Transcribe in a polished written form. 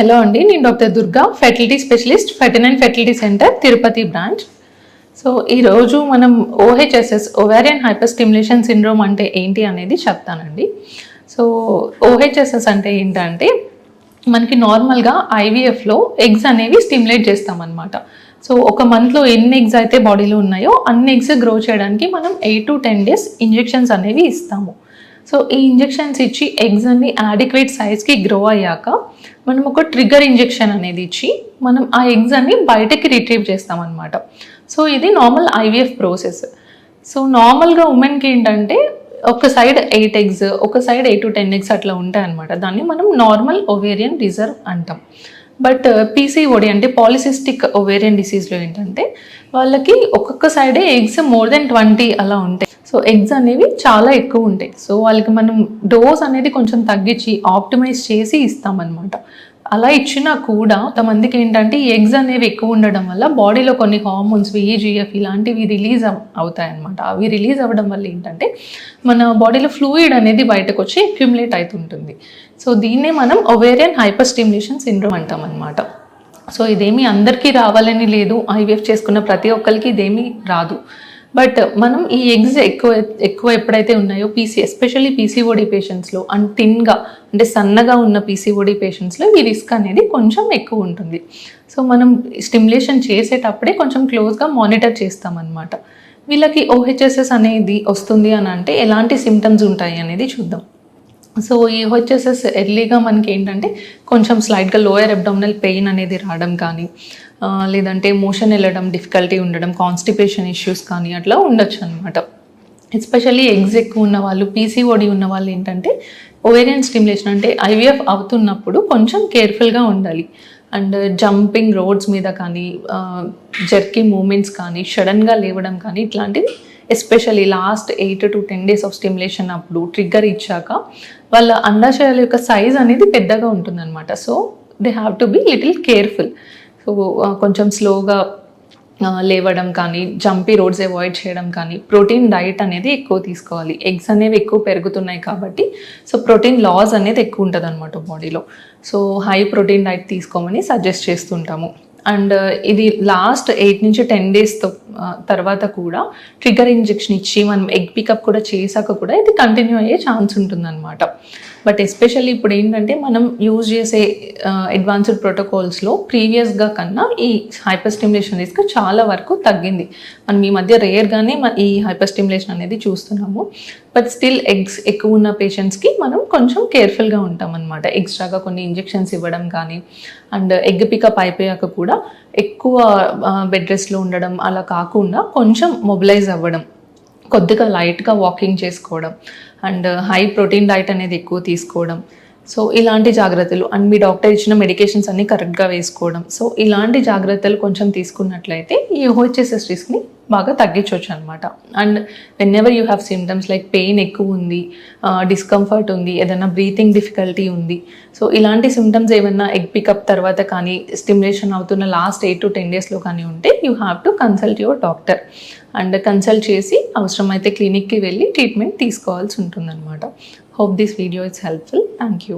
Hello అండి, నేను doctor Durga, fertility specialist, 39 fertility centre, Tirupati branch. So ఈరోజు మనం OHSS, ovarian hyper stimulation syndrome అంటే ఏంటి అనేది చెప్తానండి. సో ఓహెచ్ఎస్ఎస్ అంటే ఏంటంటే మనకి నార్మల్గా ఐవీఎఫ్లో ఎగ్స్ అనేవి స్టిమ్యులేట్ చేస్తామన్నమాట. సో ఒక మంత్లో ఎన్ని ఎగ్స్ అయితే బాడీలో ఉన్నాయో అన్ని ఎగ్స్ గ్రో చేయడానికి మనం 8 to 10 days ఇంజెక్షన్స్ అనేవి ఇస్తాము. సో ఈ ఇంజెక్షన్స్ ఇచ్చి ఎగ్స్ అన్ని యాడిక్వేట్ సైజ్కి గ్రో అయ్యాక మనం ఒక ట్రిగ్గర్ ఇంజెక్షన్ అనేది ఇచ్చి మనం ఆ ఎగ్స్ అన్ని బయటకి రిట్రీవ్ చేస్తామన్నమాట. సో ఇది నార్మల్ ఐవీఎఫ్ ప్రాసెస్. సో నార్మల్గా ఉమెన్కి ఏంటంటే ఒక సైడ్ 8 eggs, ఒక సైడ్ 8 to 10 eggs అట్లా ఉంటాయి అనమాట. దాన్ని మనం నార్మల్ ఓవేరియన్ రిజర్వ్ అంటాం. బట్ పీసీఓడి అంటే పాలిసిస్టిక్ ఓవేరియన్ డిసీజ్లో ఏంటంటే వాళ్ళకి ఒక్కొక్క సైడే ఎగ్స్ మోర్ దెన్ 20 అలా ఉంటాయి. సో ఎగ్స్ అనేవి చాలా ఎక్కువ ఉంటాయి. సో వాళ్ళకి మనం డోస్ అనేది కొంచెం తగ్గించి ఆప్టిమైజ్ చేసి ఇస్తామన్నమాట. అలా ఇచ్చినా కూడా కొంతమందికి ఏంటంటే ఈ ఎగ్స్ అనేవి ఎక్కువ ఉండడం వల్ల బాడీలో కొన్ని హార్మోన్స్ VEGF ఇలాంటివి రిలీజ్ అవుతాయి అన్నమాట. అవి రిలీజ్ అవ్వడం వల్ల ఏంటంటే మన బాడీలో ఫ్లూయిడ్ అనేది బయటకు వచ్చి అక్యుములేట్ అవుతుంటుంది. సో దీన్నే మనం ఓవేరియన్ హైపర్ స్టిమ్యులేషన్ సిండ్రోమ్ అంటాం అన్నమాట. సో ఇదేమీ అందరికీ రావాలని లేదు, ఐవీఎఫ్ చేసుకున్న ప్రతి ఒక్కరికి ఇదేమీ రాదు. బట్ మనం ఈ ఎగ్స్ ఎక్కువ ఎప్పుడైతే ఉన్నాయో ఎస్పెషల్లీ పీసీఓడి పేషెంట్స్లో అండ్ థిన్గా అంటే సన్నగా ఉన్న పీసీఓడి పేషెంట్స్లో ఈ రిస్క్ అనేది కొంచెం ఎక్కువ ఉంటుంది. సో మనం స్టిమ్యులేషన్ చేసేటప్పుడే కొంచెం క్లోజ్గా మానిటర్ చేస్తామన్నమాట. వీళ్ళకి ఓహెచ్ఎస్ఎస్ అనేది వస్తుంది అని అంటే ఎలాంటి సిమ్టమ్స్ ఉంటాయి అనేది చూద్దాం. సో ఈ ఓహెచ్ఎస్ఎస్ ఎర్లీగా మనకి ఏంటంటే కొంచెం స్లైట్గా లోయర్ అబ్డామినల్ పెయిన్ అనేది రావడం కానీ, లేదంటే మోషన్ వెళ్ళడం డిఫికల్టీ ఉండడం, కాన్స్టిపేషన్ ఇష్యూస్ కానీ అట్లా ఉండొచ్చు అనమాట. ఎస్పెషల్లీ ఎగ్స్ ఎక్కువ ఉన్న వాళ్ళు, పీసీఓడి ఉన్న వాళ్ళు ఏంటంటే ఓవేరియన్ స్టిమ్యులేషన్ అంటే ఐవీఎఫ్ అవుతున్నప్పుడు కొంచెం కేర్ఫుల్గా ఉండాలి. అండ్ జంపింగ్ రోడ్స్ మీద కానీ, జర్కీ మూమెంట్స్ కానీ, సడన్గా లేవడం కానీ ఇట్లాంటివి especially last 8 to 10 days of stimulation అప్పుడు ట్రిగ్గర్ ఇచ్చాక వాళ్ళ అండాశయాల యొక్క సైజ్ అనేది పెద్దగా ఉంటుందన్నమాట. So they have to be little careful. So కొంచెం స్లోగా లేవడం కానీ, జంపీ రోడ్స్ అవాయిడ్ చేయడం కానీ, ప్రోటీన్ డైట్ అనేది ఎక్కువ తీసుకోవాలి. ఎగ్స్ అనేవి ఎక్కువ పెరుగుతున్నాయి కాబట్టి సో ప్రోటీన్ లాస్ అనేది ఎక్కువ ఉంటుంది అనమాట బాడీలో. సో హై ప్రోటీన్ డైట్ తీసుకోమని సజెస్ట్ చేస్తుంటాము. అండ్ ఇది లాస్ట్ 8 నుంచి 10 days తర్వాత కూడా ట్రిగ్గర్ ఇంజెక్షన్ ఇచ్చి మనం ఎగ్ పికప్ కూడా చేశాక కూడా ఇది కంటిన్యూ అయ్యే ఛాన్స్ ఉంటుందన్నమాట. బట్ ఎస్పెషల్లీ ఇప్పుడు ఏంటంటే మనం యూజ్ చేసే అడ్వాన్స్డ్ ప్రోటోకాల్స్లో ప్రీవియస్గా కన్నా ఈ హైపర్ స్టిమ్యులేషన్ రిస్క్ చాలా వరకు తగ్గింది. మనం ఈ మధ్య రేర్గానే ఈ హైపర్ స్టిమ్యులేషన్ అనేది చూస్తున్నాము. బట్ స్టిల్ ఎగ్స్ ఎక్కువ ఉన్న పేషెంట్స్కి మనం కొంచెం కేర్ఫుల్గా ఉంటాం అనమాట. ఎక్స్ట్రాగా కొన్ని ఇంజెక్షన్స్ ఇవ్వడం కానీ, అండ్ ఎగ్ పికప్ అయిపోయాక కూడా ఎక్కువ బెడ్ రెస్ట్లో ఉండడం అలా కాకుండా కొంచెం మొబిలైజ్ అవ్వడం, కొద్దిగా లైట్గా వాకింగ్ చేసుకోవడం, అండ్ హై ప్రోటీన్ డైట్ అనేది ఎక్కువ తీసుకోవడం. సో ఇలాంటి జాగ్రత్తలు, అండ్ మీ డాక్టర్ ఇచ్చిన మెడికేషన్స్ అన్నీ కరెక్ట్గా వేసుకోవడం. సో ఇలాంటి జాగ్రత్తలు కొంచెం తీసుకున్నట్లయితే ఈ ఓహెచ్ఎస్ఎస్ రిస్క్ని బాగా తగ్గించవచ్చు అనమాట. And when ever you have symptoms like pain ఎక్కువ ఉంది, డిస్కంఫర్ట్ ఉంది, ఏదైనా బ్రీతింగ్ డిఫికల్టీ ఉంది, సో ఇలాంటి సిమ్టమ్స్ ఏమైనా ఎగ్ పికప్ తర్వాత కానీ స్టిమ్యులేషన్ అవుతున్న లాస్ట్ 8 to 10 daysలో కానీ ఉంటే you have to consult your doctor. And consult చేసి అవసరమైతే క్లినిక్కి వెళ్ళి ట్రీట్మెంట్ తీసుకోవాల్సి ఉంటుందన్నమాట. Hope this video is helpful. Thank you.